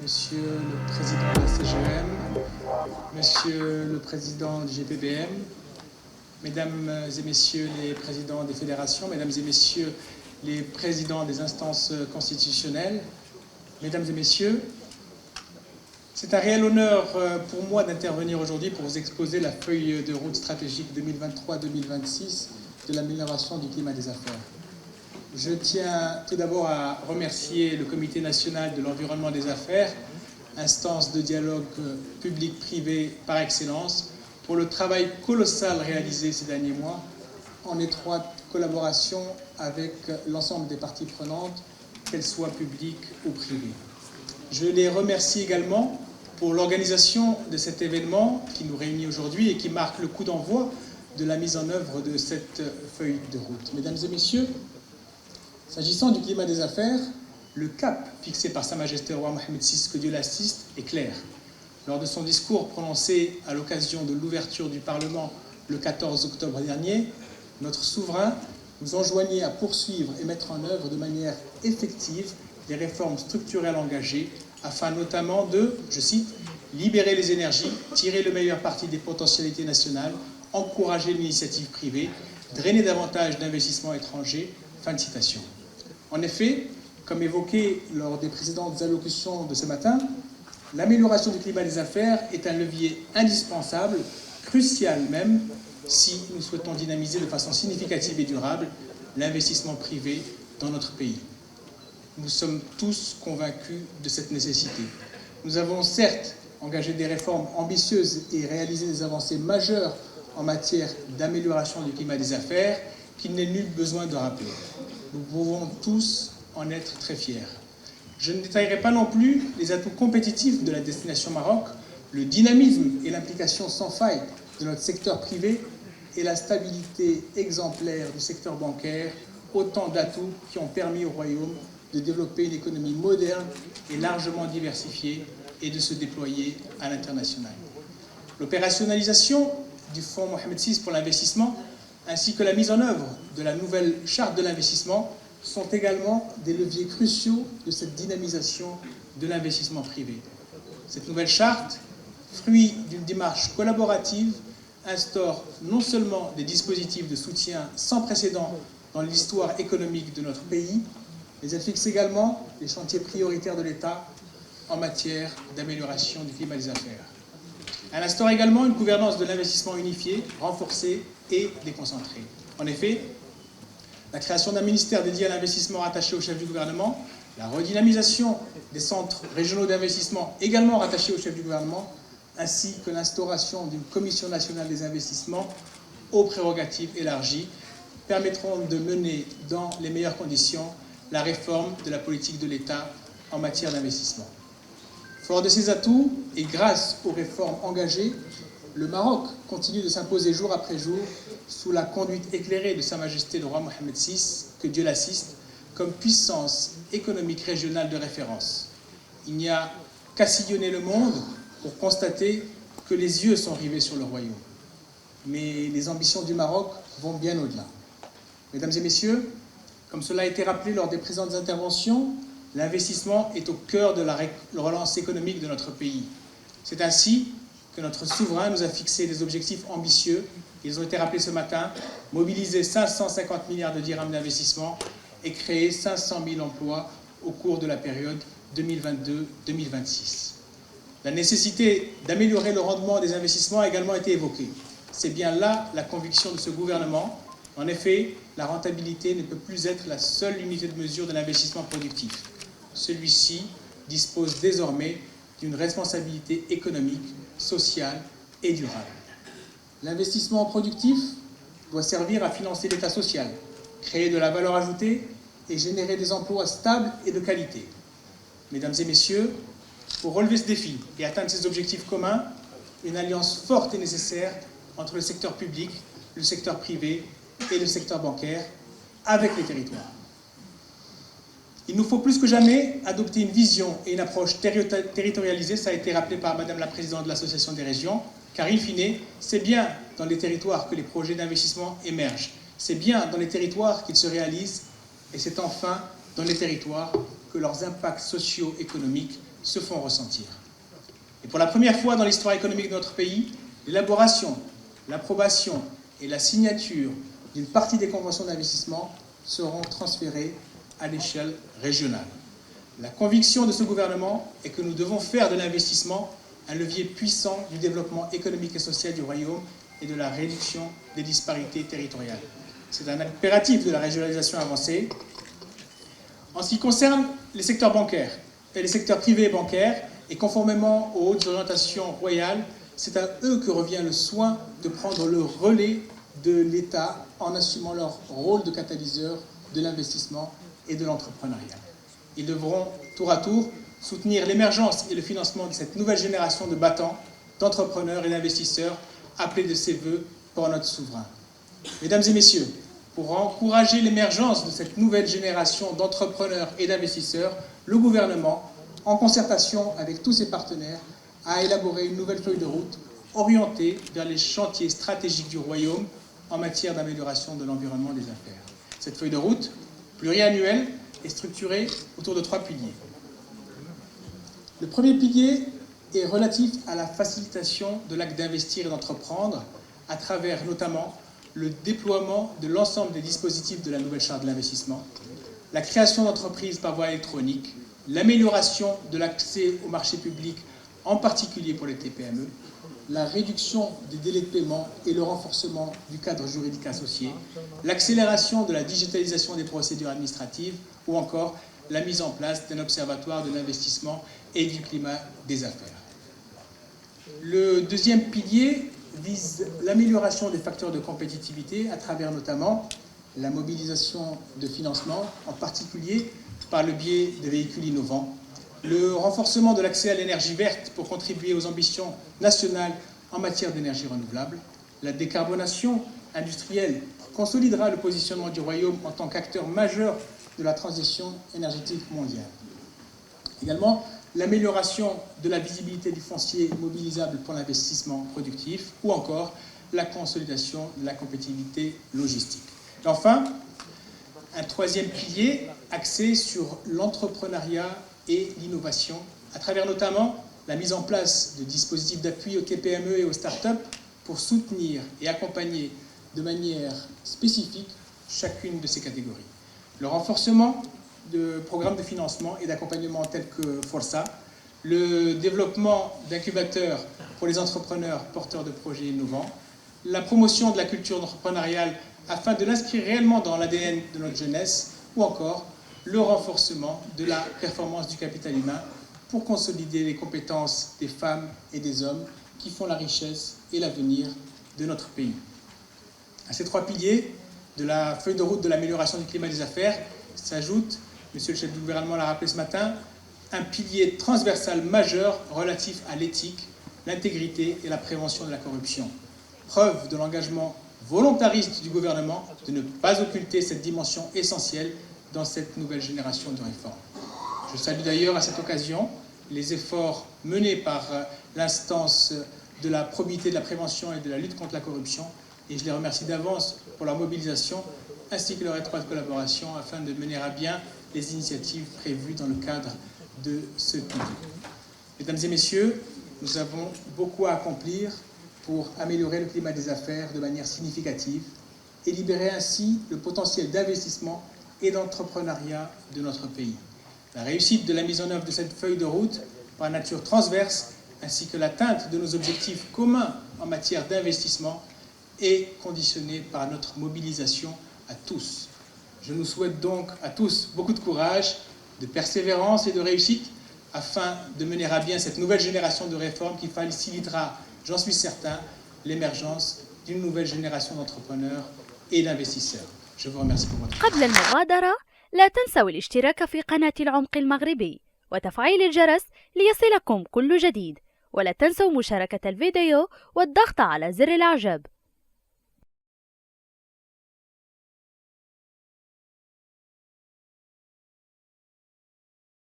Monsieur le Président de la CGM, Monsieur le Président du GPBM, Mesdames et Messieurs les Présidents des fédérations, Mesdames et Messieurs les Présidents des instances constitutionnelles, Mesdames et Messieurs, c'est un réel honneur pour moi d'intervenir aujourd'hui pour vous exposer la feuille de route stratégique 2023-2026 de l'amélioration du climat des affaires. Je tiens tout d'abord à remercier le Comité national de l'environnement des affaires, instance de dialogue public-privé par excellence, pour le travail colossal réalisé ces derniers mois en étroite collaboration avec l'ensemble des parties prenantes, qu'elles soient publiques ou privées. Je les remercie également pour l'organisation de cet événement qui nous réunit aujourd'hui et qui marque le coup d'envoi de la mise en œuvre de cette feuille de route. Mesdames et messieurs, s'agissant du climat des affaires, le cap fixé par Sa Majesté le roi Mohammed VI, que Dieu l'assiste, est clair. Lors de son discours prononcé à l'occasion de l'ouverture du Parlement le 14 octobre dernier, notre souverain nous enjoignait à poursuivre et mettre en œuvre de manière effective les réformes structurelles engagées afin notamment de, je cite, « libérer les énergies, tirer le meilleur parti des potentialités nationales, encourager l'initiative privée, drainer davantage d'investissements étrangers ». Fin de citation. En effet, comme évoqué lors des précédentes allocutions de ce matin, l'amélioration du climat des affaires est un levier indispensable, crucial même, si nous souhaitons dynamiser de façon significative et durable l'investissement privé dans notre pays. Nous sommes tous convaincus de cette nécessité. Nous avons certes engagé des réformes ambitieuses et réalisé des avancées majeures en matière d'amélioration du climat des affaires qu'il n'est nul besoin de rappeler. Nous pouvons tous en être très fiers. Je ne détaillerai pas non plus les atouts compétitifs de la destination Maroc, le dynamisme et l'implication sans faille de notre secteur privé et la stabilité exemplaire du secteur bancaire, autant d'atouts qui ont permis au Royaume de développer une économie moderne et largement diversifiée et de se déployer à l'international. L'opérationnalisation du Fonds Mohammed VI pour l'investissement ainsi que la mise en œuvre de la nouvelle charte de l'investissement sont également des leviers cruciaux de cette dynamisation de l'investissement privé. Cette nouvelle charte, fruit d'une démarche collaborative, instaure non seulement des dispositifs de soutien sans précédent dans l'histoire économique de notre pays, mais elle fixe également les chantiers prioritaires de l'État en matière d'amélioration du climat des affaires. Elle instaure également une gouvernance de l'investissement unifiée, renforcée et déconcentrée. En effet, la création d'un ministère dédié à l'investissement rattaché au chef du gouvernement, la redynamisation des centres régionaux d'investissement également rattachés au chef du gouvernement, ainsi que l'instauration d'une commission nationale des investissements aux prérogatives élargies, permettront de mener dans les meilleures conditions la réforme de la politique de l'État en matière d'investissement. Fort de ces atouts et grâce aux réformes engagées, le Maroc continue de s'imposer jour après jour sous la conduite éclairée de Sa Majesté le roi Mohammed VI, que Dieu l'assiste, comme puissance économique régionale de référence. Il n'y a qu'à sillonner le monde pour constater que les yeux sont rivés sur le royaume. Mais les ambitions du Maroc vont bien au-delà. Mesdames et messieurs, comme cela a été rappelé lors des présentes interventions, l'investissement est au cœur de la relance économique de notre pays. C'est ainsi que notre souverain nous a fixé des objectifs ambitieux. Ils ont été rappelés ce matin, mobiliser 550 milliards de dirhams d'investissement et créer 500 000 emplois au cours de la période 2022-2026. La nécessité d'améliorer le rendement des investissements a également été évoquée. C'est bien là la conviction de ce gouvernement. En effet, la rentabilité ne peut plus être la seule unité de mesure de l'investissement productif. Celui-ci dispose désormais d'une responsabilité économique, sociale et durable. L'investissement productif doit servir à financer l'État social, créer de la valeur ajoutée et générer des emplois stables et de qualité. Mesdames et messieurs, pour relever ce défi et atteindre ces objectifs communs, une alliance forte est nécessaire entre le secteur public, le secteur privé et le secteur bancaire avec les territoires. Il nous faut plus que jamais adopter une vision et une approche territorialisée, ça a été rappelé par Madame la Présidente de l'Association des régions, car in fine, c'est bien dans les territoires que les projets d'investissement émergent. C'est bien dans les territoires qu'ils se réalisent et c'est enfin dans les territoires que leurs impacts socio-économiques se font ressentir. Et pour la première fois dans l'histoire économique de notre pays, l'élaboration, l'approbation et la signature d'une partie des conventions d'investissement seront transférées à l'échelle régionale. La conviction de ce gouvernement est que nous devons faire de l'investissement un levier puissant du développement économique et social du Royaume et de la réduction des disparités territoriales. C'est un impératif de la régionalisation avancée. En ce qui concerne les secteurs bancaires et les secteurs privés et bancaires, et conformément aux hautes orientations royales, c'est à eux que revient le soin de prendre le relais de l'État en assumant leur rôle de catalyseur de l'investissement et de l'entrepreneuriat. Ils devront, tour à tour, soutenir l'émergence et le financement de cette nouvelle génération de battants, d'entrepreneurs et d'investisseurs appelés de ses voeux par notre souverain. Mesdames et messieurs, pour encourager l'émergence de cette nouvelle génération d'entrepreneurs et d'investisseurs, le gouvernement, en concertation avec tous ses partenaires, a élaboré une nouvelle feuille de route orientée vers les chantiers stratégiques du Royaume en matière d'amélioration de l'environnement des affaires. Cette feuille de route, pluriannuelle, est structurée autour de 3 piliers. Le premier pilier est relatif à la facilitation de l'acte d'investir et d'entreprendre à travers notamment le déploiement de l'ensemble des dispositifs de la nouvelle charte de l'investissement, la création d'entreprises par voie électronique, l'amélioration de l'accès au marché public, en particulier pour les TPME, la réduction des délais de paiement et le renforcement du cadre juridique associé, l'accélération de la digitalisation des procédures administratives ou encore la mise en place d'un observatoire de l'investissement et du climat des affaires. Le deuxième pilier vise l'amélioration des facteurs de compétitivité à travers notamment la mobilisation de financement, en particulier par le biais de véhicules innovants, le renforcement de l'accès à l'énergie verte pour contribuer aux ambitions nationales en matière d'énergie renouvelable, la décarbonation industrielle consolidera le positionnement du Royaume en tant qu'acteur majeur de la transition énergétique mondiale. Également, l'amélioration de la visibilité du foncier mobilisable pour l'investissement productif ou encore la consolidation de la compétitivité logistique. Et enfin, un troisième pilier axé sur l'entrepreneuriat et l'innovation, à travers notamment la mise en place de dispositifs d'appui aux TPME et aux startups pour soutenir et accompagner de manière spécifique chacune de ces catégories. Le renforcement de programmes de financement et d'accompagnement tels que Força, le développement d'incubateurs pour les entrepreneurs porteurs de projets innovants, la promotion de la culture entrepreneuriale afin de l'inscrire réellement dans l'ADN de notre jeunesse, ou encore le renforcement de la performance du capital humain pour consolider les compétences des femmes et des hommes qui font la richesse et l'avenir de notre pays. À ces 3 piliers de la feuille de route de l'amélioration du climat des affaires s'ajoute, Monsieur le chef du gouvernement l'a rappelé ce matin, un pilier transversal majeur relatif à l'éthique, l'intégrité et la prévention de la corruption. Preuve de l'engagement volontariste du gouvernement de ne pas occulter cette dimension essentielle dans cette nouvelle génération de réformes. Je salue d'ailleurs à cette occasion les efforts menés par l'instance de la probité, de la prévention et de la lutte contre la corruption, et je les remercie d'avance pour leur mobilisation ainsi que leur étroite collaboration afin de mener à bien les initiatives prévues dans le cadre de ce pilier. Mesdames et messieurs, nous avons beaucoup à accomplir pour améliorer le climat des affaires de manière significative et libérer ainsi le potentiel d'investissement et d'entrepreneuriat de notre pays. La réussite de la mise en œuvre de cette feuille de route par nature transverse ainsi que l'atteinte de nos objectifs communs en matière d'investissement est conditionnée par notre mobilisation à tous. Je nous souhaite donc à tous beaucoup de courage, de persévérance et de réussite afin de mener à bien cette nouvelle génération de réformes qui facilitera, j'en suis certain, l'émergence d'une nouvelle génération d'entrepreneurs et d'investisseurs. Je vous remercie pour votre attention. قبل المغادرة لا تنسوا الاشتراك في قناة العمق المغربي وتفعيل الجرس ليصلكم كل جديد، ولا تنسوا مشاركة الفيديو والضغط على زر الإعجاب.